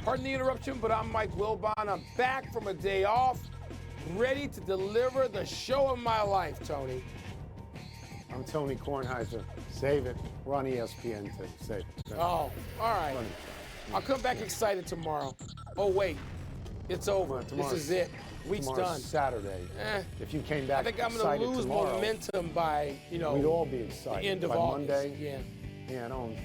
Pardon the interruption, but I'm Mike Wilbon. I'm back from a day off, ready to deliver the show of my life, Tony. I'm Tony Kornheiser. Save it. We're on ESPN too. Save it. Oh, all right. I'll come back excited tomorrow. Oh, wait. It's over. This is it. Week's done. Saturday. If you came back I think I'm going to lose momentum by, we'd all be excited. The end of by August. Monday. Yeah, don't,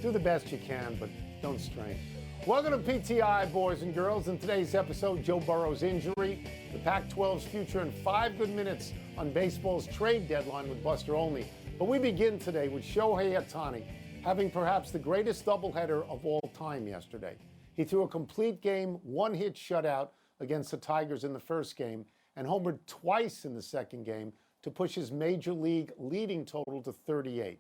do the best you can, but don't strain. Welcome to PTI, boys and girls. In today's episode, Joe Burrow's injury, the Pac-12's future, and 5 good minutes on baseball's trade deadline with Buster Olney. But we begin today with Shohei Ohtani having perhaps the greatest doubleheader of all time yesterday. He threw a complete game, one-hit shutout against the Tigers in the first game and homered twice in the second game to push his major league leading total to 38.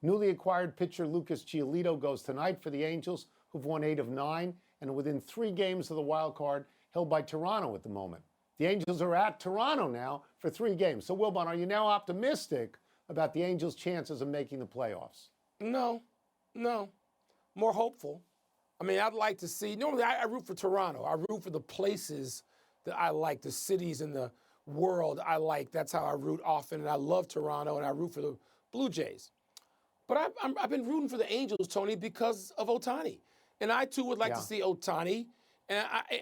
Newly acquired pitcher Lucas Giolito goes tonight for the Angels, who've won 8 of 9 and are within 3 games of the wild card held by Toronto at the moment. The Angels are at Toronto now for 3 games. So, Wilbon, are you now optimistic about the Angels' chances of making the playoffs? No. More hopeful. I mean, I'd like to see, normally I root for Toronto. I root for the places that I like, the cities in the world I like. That's how I root often, and I love Toronto, and I root for the Blue Jays. But I've been rooting for the Angels, Tony, because of Ohtani. And I, too, would like to see Ohtani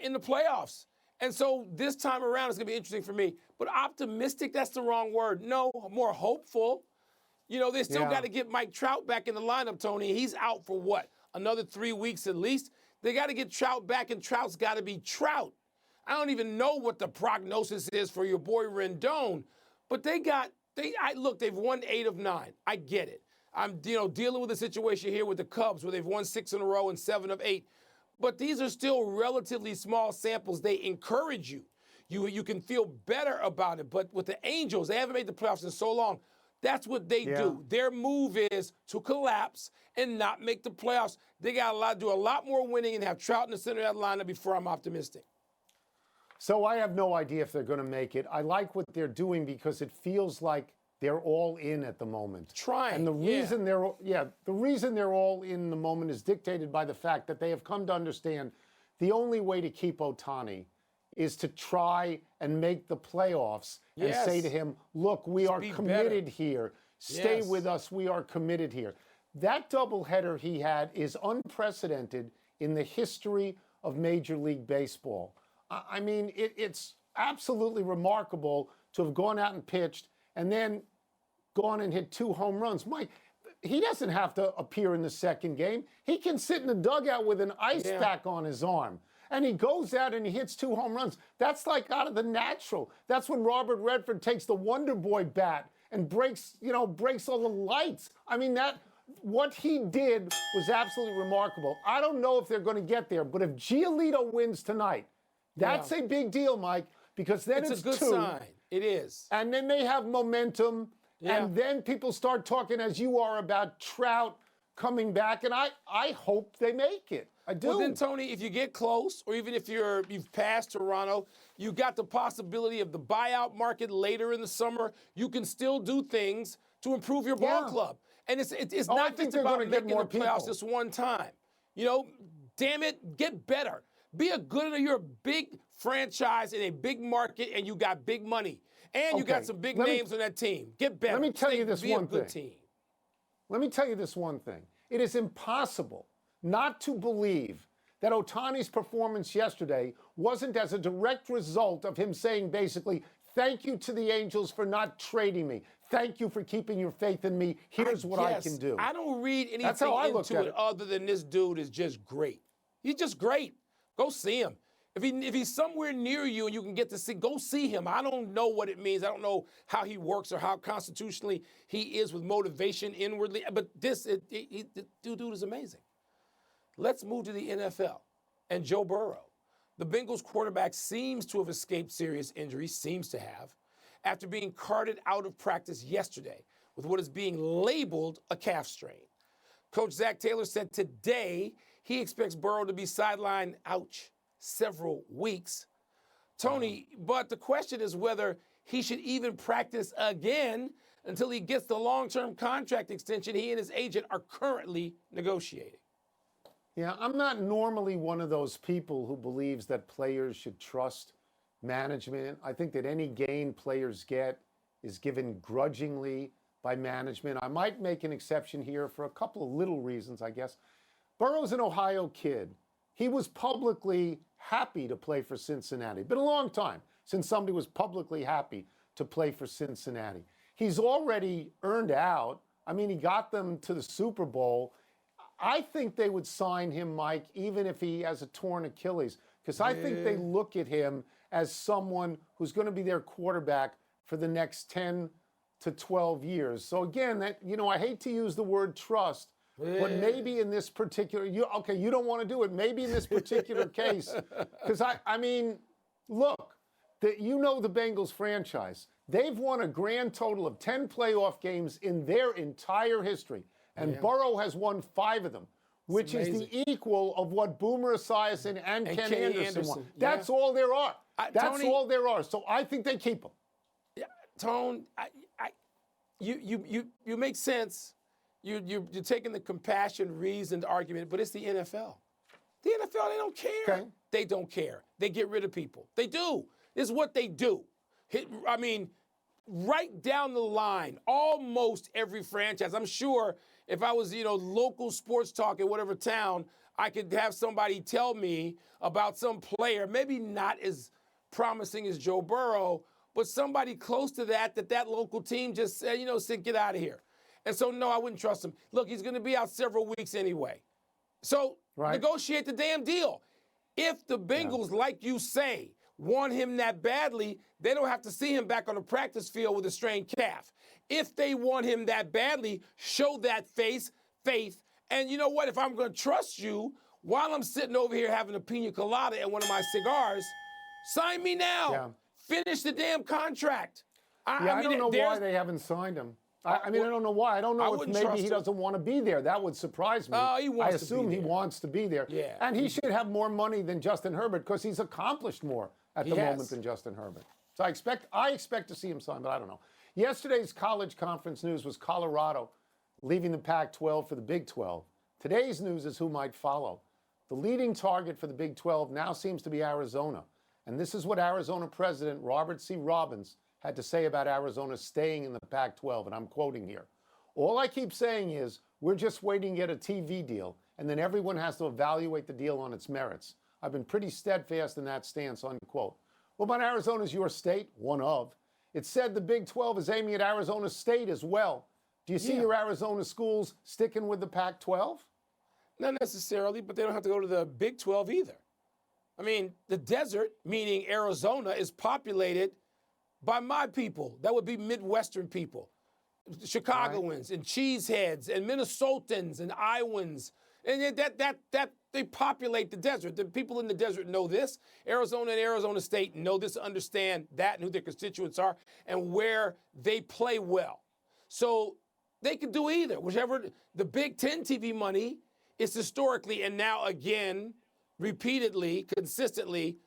in the playoffs. And so this time around, it's going to be interesting for me. But optimistic, that's the wrong word. No, more hopeful. They still got to get Mike Trout back in the lineup, Tony. He's out for what? Another 3 weeks at least. They got to get Trout back, and Trout's got to be Trout. I don't even know what the prognosis is for your boy Rendon. But they've won 8 of 9. I get it. I'm, dealing with a situation here with the Cubs where they've won 6 in a row and 7 of 8. But these are still relatively small samples. They encourage you. You can feel better about it. But with the Angels, they haven't made the playoffs in so long. That's what they do. Their move is to collapse and not make the playoffs. They got to do a lot more winning and have Trout in the center of that lineup before I'm optimistic. So I have no idea if they're going to make it. I like what they're doing because it feels like they're all in at the moment. Trying. And the reason they're all in the moment is dictated by the fact that they have come to understand the only way to keep Ohtani is to try and make the playoffs and say to him, look, we are committed here. Stay with us. We are committed here. That doubleheader he had is unprecedented in the history of Major League Baseball. I mean, it's absolutely remarkable to have gone out and pitched and then gone and hit 2 home runs. Mike, he doesn't have to appear in the second game. He can sit in the dugout with an ice pack on his arm. And he goes out and he hits 2 home runs. That's like out of the natural. That's when Robert Redford takes the Wonder Boy bat and breaks all the lights. I mean, what he did was absolutely remarkable. I don't know if they're going to get there, but if Giolito wins tonight, that's a big deal, Mike, because then it's a good 2. sign. It is. And then they have momentum. Yeah. And then people start talking, as you are, about Trout coming back. And I hope they make it. I do. Well, then, Tony, if you get close, or even if you've passed Toronto, you got the possibility of the buyout market later in the summer. You can still do things to improve your ball club. And it's not just about making the playoffs this one time. Damn it, get better. You're a big franchise in a big market, and you got big money. And you got some big names on that team. Get better. Let me tell you this one thing. Team. Let me tell you this one thing. It is impossible not to believe that Ohtani's performance yesterday wasn't as a direct result of him saying basically, thank you to the Angels for not trading me. Thank you for keeping your faith in me. Here's what I can do. I don't read anything into it other than this dude is just great. He's just great. Go see him. If he's somewhere near you and you can get to see, go see him. I don't know what it means. I don't know how he works or how constitutionally he is with motivation inwardly. But the dude is amazing. Let's move to the NFL and Joe Burrow. The Bengals quarterback seems to have escaped serious injury, after being carted out of practice yesterday with what is being labeled a calf strain. Coach Zach Taylor said today he expects Burrow to be sidelined, several weeks. Tony, but the question is whether he should even practice again until he gets the long-term contract extension he and his agent are currently negotiating. Yeah, I'm not normally one of those people who believes that players should trust management. I think that any gain players get is given grudgingly by management. I might make an exception here for a couple of little reasons, I guess. Burrow's an Ohio kid. He was publicly happy to play for Cincinnati. Been a long time since somebody was publicly happy to play for Cincinnati. He's already earned out. I mean, he got them to the Super Bowl. I think they would sign him, Mike, even if he has a torn Achilles, because I think they look at him as someone who's going to be their quarterback for the next 10 to 12 years. So again, that, I hate to use the word trust, but maybe in this particular, you don't want to do it. Maybe in this particular case, because I mean, look, the Bengals franchise. They've won a grand total of 10 playoff games in their entire history. And Burrow has won 5 of them, which is the equal of what Boomer Esiason and Ken Anderson won. That's all there are. That's all there are. So I think they keep him. Yeah, Tone, you make sense. You're taking the compassion, reasoned argument, but it's the NFL. The NFL, they don't care. Okay. They don't care. They get rid of people. They do. This is what they do. Right down the line, almost every franchise. I'm sure if I was, local sports talk in whatever town, I could have somebody tell me about some player, maybe not as promising as Joe Burrow, but somebody close to that local team just said, said, get out of here. And so, no, I wouldn't trust him. Look, he's going to be out several weeks anyway. So negotiate the damn deal. If the Bengals, like you say, want him that badly, they don't have to see him back on the practice field with a strained calf. If they want him that badly, show that faith. And you know what? If I'm going to trust you, while I'm sitting over here having a pina colada and one of my cigars, sign me now. Yeah. Finish the damn contract. I don't know why they haven't signed him. I don't know why. I don't know if maybe he doesn't want to be there. That would surprise me. Oh, he wants I assume to be he there. wants to be there. Yeah. And he should have more money than Justin Herbert because he's accomplished more at the moment than Justin Herbert. So I expect to see him sign, but I don't know. Yesterday's college conference news was Colorado leaving the Pac-12 for the Big 12. Today's news is who might follow. The leading target for the Big 12 now seems to be Arizona. And this is what Arizona President Robert C. Robbins had to say about Arizona staying in the Pac-12, and I'm quoting here. All I keep saying is we're just waiting to get a TV deal, and then everyone has to evaluate the deal on its merits. I've been pretty steadfast in that stance, unquote. Well, but Arizona's your state, one of. It said the Big 12 is aiming at Arizona State as well. Do you see your Arizona schools sticking with the Pac-12? Not necessarily, but they don't have to go to the Big 12 either. I mean, the desert, meaning Arizona, is populated by my people. That would be Midwestern people, Chicagoans and cheeseheads and Minnesotans and Iowans. And that they populate the desert. The people in the desert know this. Arizona and Arizona State know this, understand that, and who their constituents are, and where they play well. So they could do either. Whichever. The Big Ten TV money is historically, and now again, repeatedly, consistently,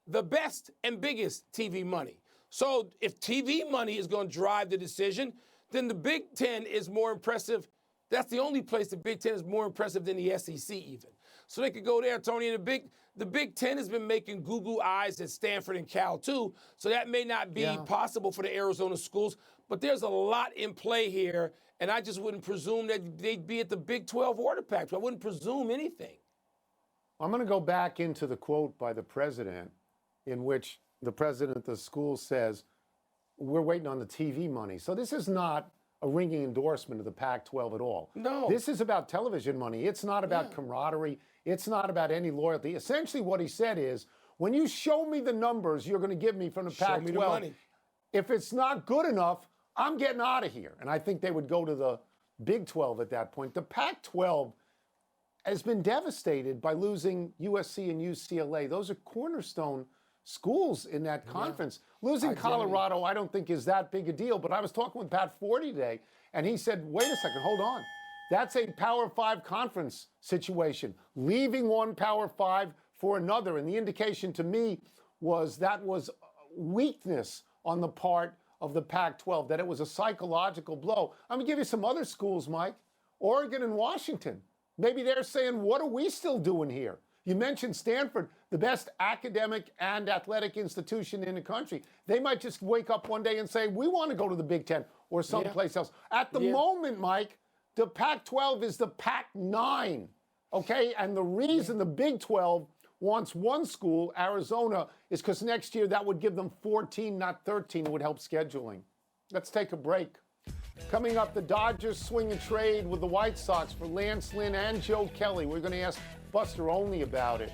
the best and biggest TV money. So if TV money is going to drive the decision, then the Big Ten is more impressive. That's the only place the Big Ten is more impressive than the SEC even. So they could go there, Tony. And the Big Ten has been making goo-goo eyes at Stanford and Cal too. So that may not be possible for the Arizona schools. But there's a lot in play here. And I just wouldn't presume that they'd be at the Big 12 or the Pac-12. I wouldn't presume anything. I'm going to go back into the quote by the president in which the president of the school says, we're waiting on the TV money. So this is not a ringing endorsement of the Pac-12 at all. No. This is about television money. It's not about camaraderie. It's not about any loyalty. Essentially what he said is, when you show me the numbers you're going to give me from the Pac-12, Show me the money. If it's not good enough, I'm getting out of here. And I think they would go to the Big 12 at that point. The Pac-12 has been devastated by losing USC and UCLA. Those are cornerstone schools in that conference. Losing Colorado, I don't think is that big a deal. But I was talking with Pat Forty today, and he said, wait a second, hold on. That's a Power 5 conference situation. Leaving one Power 5 for another. And the indication to me was that was weakness on the part of the Pac-12, that it was a psychological blow. I'm going to give you some other schools, Mike. Oregon and Washington. Maybe they're saying, what are we still doing here? You mentioned Stanford, the best academic and athletic institution in the country. They might just wake up one day and say, we want to go to the Big Ten or someplace else. At the moment, Mike, the Pac-12 is the Pac-9, okay? And the reason the Big 12 wants one school, Arizona, is because next year that would give them 14, not 13. It would help scheduling. Let's take a break. Coming up, the Dodgers swing a trade with the White Sox for Lance Lynn and Joe Kelly. We're going to ask Buster Olney about it.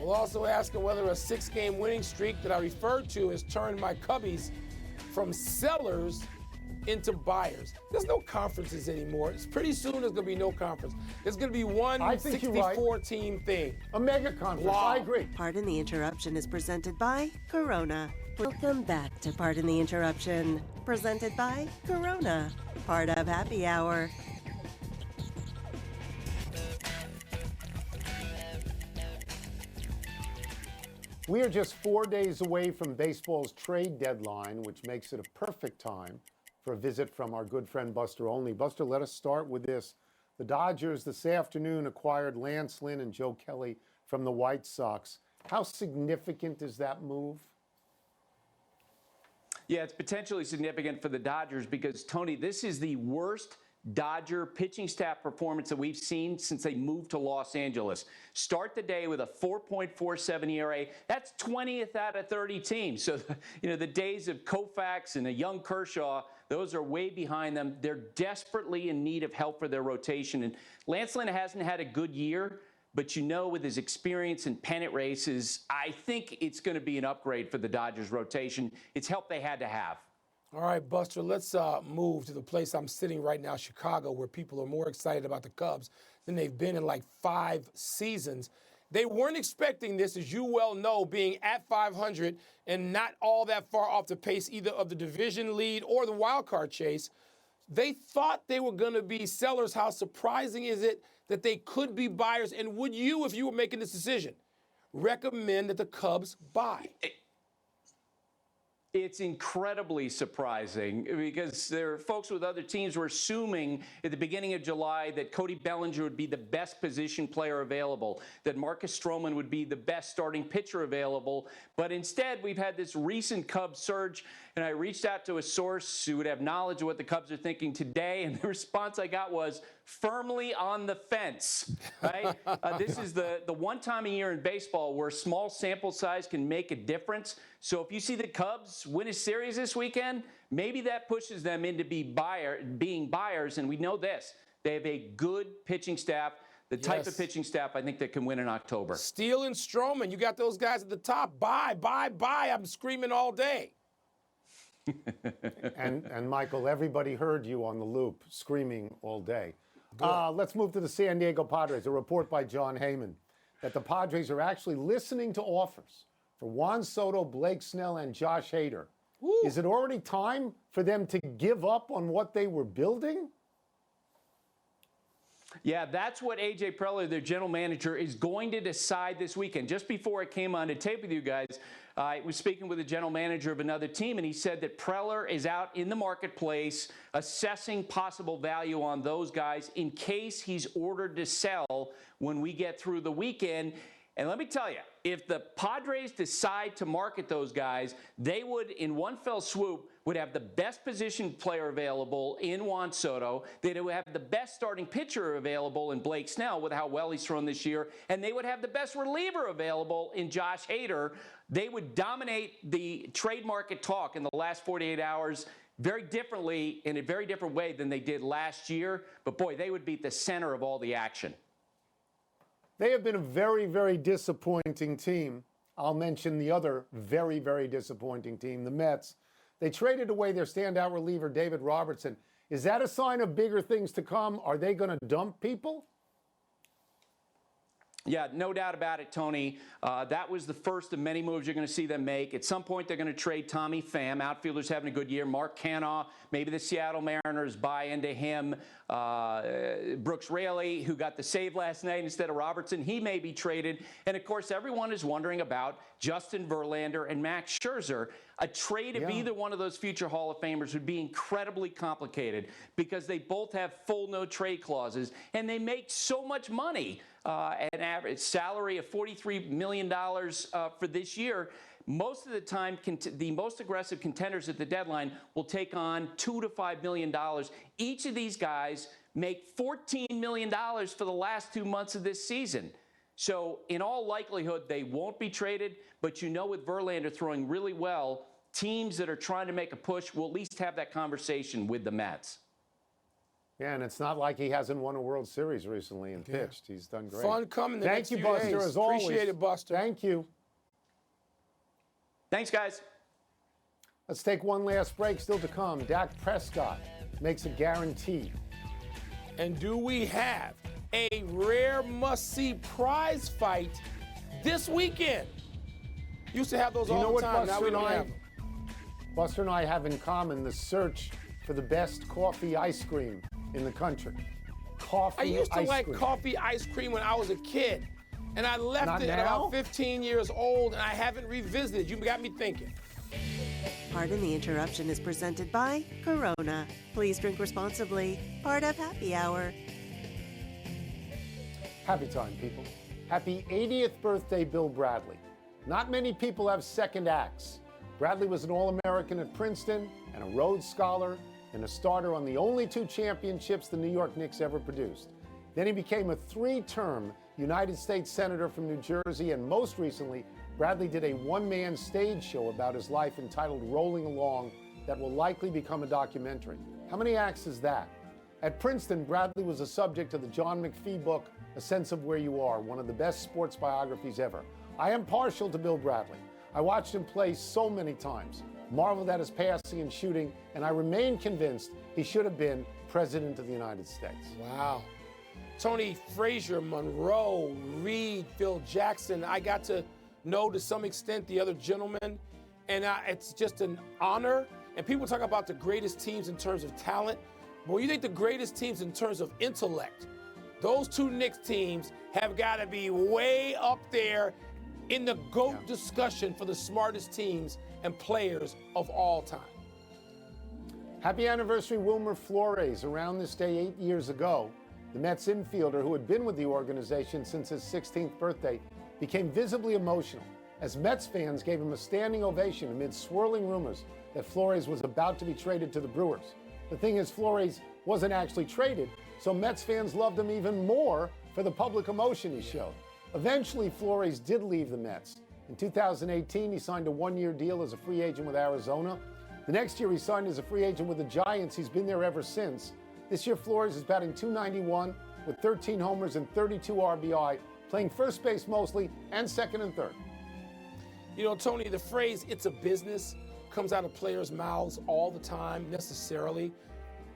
We'll also ask him whether a 6-game winning streak that I referred to has turned my Cubbies from sellers into buyers. There's no conferences anymore. It's pretty soon there's going to be no conference. There's going to be one 64-team thing. A mega conference. Wow. I agree. Pardon the Interruption is presented by Corona. Welcome back to Pardon the Interruption, presented by Corona, part of Happy Hour. We are just 4 days away from baseball's trade deadline, which makes it a perfect time for a visit from our good friend Buster Olney. Buster, let us start with this. The Dodgers this afternoon acquired Lance Lynn and Joe Kelly from the White Sox. How significant is that move? Yeah, it's potentially significant for the Dodgers because, Tony, this is the worst Dodger pitching staff performance that we've seen since they moved to Los Angeles. Start the day with a 4.47 ERA. That's 20th out of 30 teams. So, the days of Koufax and a young Kershaw, those are way behind them. They're desperately in need of help for their rotation. And Lance Lynn hasn't had a good year, but with his experience in pennant races, I think it's going to be an upgrade for the Dodgers rotation. It's help they had to have. All right, Buster, let's move to the place I'm sitting right now, Chicago, where people are more excited about the Cubs than they've been in like 5 seasons. They weren't expecting this, as you well know, being at 500 and not all that far off the pace either of the division lead or the wild card chase. They thought they were going to be sellers. How surprising is it that they could be buyers? And would you, if you were making this decision, recommend that the Cubs buy? It's incredibly surprising because there are folks with other teams who were assuming at the beginning of July that Cody Bellinger would be the best position player available, that Marcus Stroman would be the best starting pitcher available. But instead, we've had this recent Cubs surge, and I reached out to a source who would have knowledge of what the Cubs are thinking today, and the response I got was firmly on the fence, right? This is the one time a year in baseball where small sample size can make a difference. So if you see the Cubs win a series this weekend, maybe that pushes them into being buyers. And we know this, they have a good pitching staff, the type of pitching staff I think that can win in October. Steele and Stroman, you got those guys at the top. Buy, buy, buy. I'm screaming all day. and Michael, everybody heard you on the loop screaming all day. Let's move to the San Diego Padres. A report by John Heyman that the Padres are actually listening to offers for Juan Soto, Blake Snell, and Josh Hader. Woo. Is it already time for them to give up on what they were building? Yeah, that's what A.J. Preller, their general manager, is going to decide this weekend. Just before I came on to tape with you guys, I was speaking with the general manager of another team, and he said that Preller is out in the marketplace assessing possible value on those guys in case he's ordered to sell when we get through the weekend. And let me tell you, if the Padres decide to market those guys, they would, in one fell swoop, would have the best position player available in Juan Soto. They would have the best starting pitcher available in Blake Snell with how well he's thrown this year. And they would have the best reliever available in Josh Hader. They would dominate the trade market talk in the last 48 hours very differently, in a very different way than they did last year. But boy, they would be at the center of all the action. They have been a very, very disappointing team. I'll mention the other very, very disappointing team, the Mets. They traded away their standout reliever, David Robertson. Is that a sign of bigger things to come? Are they going to dump people? Yeah, no doubt about it, Tony. That was the first of many moves you're going to see them make. At some point, they're going to trade Tommy Pham. Outfielder's having a good year. Mark Canha, maybe the Seattle Mariners buy into him. Brooks Raley, who got the save last night instead of Robertson, he may be traded. And, of course, everyone is wondering about Justin Verlander and Max Scherzer. A trade of either one of those future Hall of Famers would be incredibly complicated because they both have full no-trade clauses, and they make so much money. An average salary of $43 million for this year. Most of the time, the most aggressive contenders at the deadline will take on $2 to $5 million. Each of these guys make $14 million for the last 2 months of this season. So in all likelihood, they won't be traded. But you know, with Verlander throwing really well, teams that are trying to make a push will at least have that conversation with the Mets. Yeah, and it's not like he hasn't won a World Series recently and pitched. He's done great. Fun coming the next Thank you, few Buster, days. as always. Appreciate it, Buster. Thank you. Thanks, guys. Let's take one last break. Still to come, Dak Prescott makes a guarantee. And do we have a rare must-see prize fight this weekend? Used to have those all the time. Now we don't have them. Buster and I have in common the search for the best coffee ice cream in the country. Coffee I used to ice like cream. coffee ice cream when I was a kid. And I left Not it at now? about 15 years old, and I haven't revisited. You got me thinking. Pardon the Interruption is presented by Corona. Please drink responsibly. Part of Happy Hour. Happy time, people. Happy 80th birthday, Bill Bradley. Not many people have second acts. Bradley was an All-American at Princeton and a Rhodes Scholar and a starter on the only 2 championships the New York Knicks ever produced. Then he became a 3-term United States Senator from New Jersey, and most recently, Bradley did a one-man stage show about his life entitled Rolling Along that will likely become a documentary. How many acts is that? At Princeton, Bradley was a subject of the John McPhee book, A Sense of Where You Are, one of the best sports biographies ever. I am partial to Bill Bradley. I watched him play so many times, marveled at his passing and shooting, and I remain convinced he should have been President of the United States. Wow. Tony Frazier, Monroe, Reed, Phil Jackson. I got to know to some extent the other gentlemen, and it's just an honor. And people talk about the greatest teams in terms of talent. But when you think the greatest teams in terms of intellect, those 2 Knicks teams have got to be way up there in the GOAT discussion for the smartest teams and players of all time. Happy anniversary, Wilmer Flores. Around this day 8 years ago, the Mets infielder, who had been with the organization since his 16th birthday, became visibly emotional as Mets fans gave him a standing ovation amid swirling rumors that Flores was about to be traded to the Brewers. The thing is, Flores wasn't actually traded, so Mets fans loved him even more for the public emotion he showed. Eventually, Flores did leave the Mets. In 2018, he signed a 1-year deal as a free agent with Arizona. The next year, he signed as a free agent with the Giants. He's been there ever since. This year, Flores is batting .291 with 13 homers and 32 RBI, playing first base mostly and second and third. You know, Tony, the phrase, it's a business, comes out of players' mouths all the time, necessarily.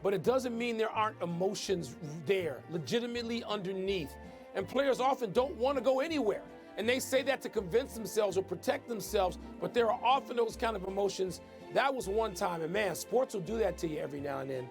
But it doesn't mean there aren't emotions there, legitimately underneath. And players often don't want to go anywhere. And they say that to convince themselves or protect themselves, but there are often those kind of emotions. That was one time, and man, sports will do that to you every now and then.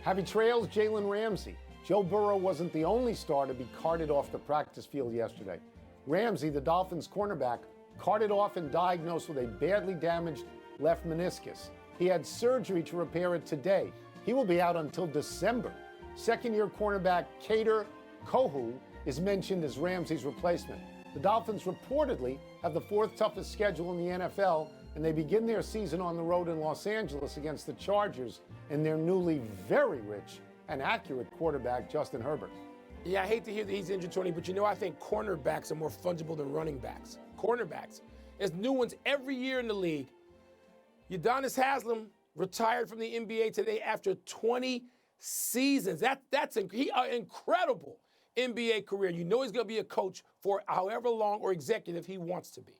Happy trails, Jalen Ramsey. Joe Burrow wasn't the only star to be carted off the practice field yesterday. Ramsey, the Dolphins' cornerback, carted off and diagnosed with a badly damaged left meniscus. He had surgery to repair it today. He will be out until December. Second-year cornerback Kader Kohu is mentioned as Ramsey's replacement. The Dolphins reportedly have the 4th toughest schedule in the NFL, and they begin their season on the road in Los Angeles against the Chargers and their newly very rich and accurate quarterback, Justin Herbert. Yeah, I hate to hear that he's injured, Tony, but you know, I think cornerbacks are more fungible than running backs. Cornerbacks. There's new ones every year in the league. Udonis Haslem retired from the NBA today after 20 seasons. That's an incredible NBA career. You know he's going to be a coach for however long or executive he wants to be.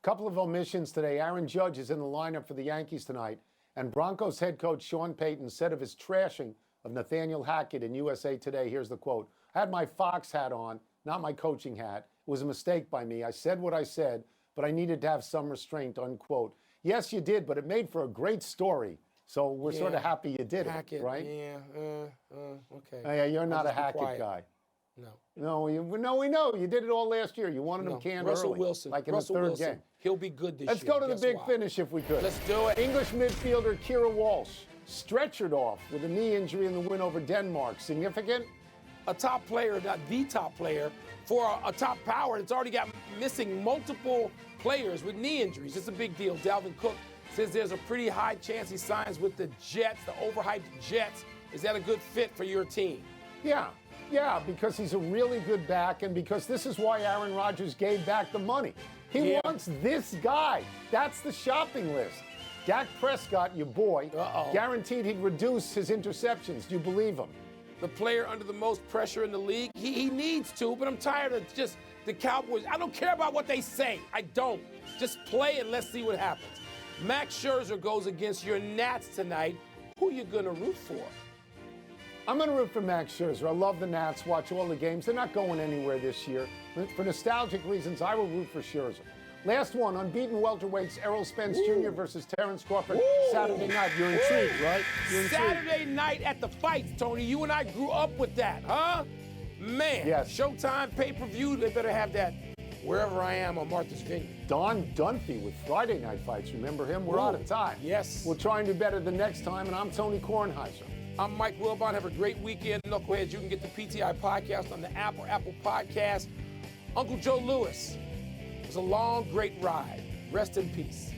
Couple of omissions today. Aaron Judge is in the lineup for the Yankees tonight, and Broncos head coach Sean Payton said of his trashing of Nathaniel Hackett in USA Today, here's the quote, I had my Fox hat on, not my coaching hat. It was a mistake by me. I said what I said, but I needed to have some restraint, unquote. Yes, you did, but it made for a great story. So we're sort of happy you did it, right? Yeah, okay. Yeah, you're not a just be Hackett quiet. guy. No. No, we know. You did it all last year. You wanted him canned Russell early, Wilson. like in Russell the third Wilson. game. He'll be good this Let's year. go to the Guess big why? finish if we could. Let's do it. English midfielder Kira Walsh stretchered off with a knee injury in the win over Denmark. Significant? A top player, not the top player, for a top power that's already got missing multiple players with knee injuries. It's a big deal. Dalvin Cook says there's a pretty high chance he signs with the Jets, the overhyped Jets. Is that a good fit for your team? Yeah, because he's a really good back, and because this is why Aaron Rodgers gave back the money. He wants this guy. That's the shopping list. Dak Prescott, your boy, guaranteed he'd reduce his interceptions. Do you believe him? The player under the most pressure in the league, he needs to, but I'm tired of just the Cowboys. I don't care about what they say. I don't. Just play and let's see what happens. Max Scherzer goes against your Nats tonight. Who you going to root for? I'm going to root for Max Scherzer. I love the Nats, watch all the games. They're not going anywhere this year. For nostalgic reasons, I will root for Scherzer. Last one, unbeaten welterweights, Errol Spence Jr. versus Terrence Crawford, Saturday night. You're intrigued, right? You're intrigued. Saturday night at the fights, Tony. You and I grew up with that, huh? Man, Yes. Showtime pay-per-view, they better have that wherever I am on Martha's Vineyard. Don Dunphy with Friday Night Fights. Remember him? We're out of time. Yes. We'll try and do better the next time, and I'm Tony Kornheiser. I'm Mike Wilbon. Have a great weekend. Knuckleheads, you can get the PTI podcast on the Apple Podcast. Uncle Joe Louis. It was a long, great ride. Rest in peace.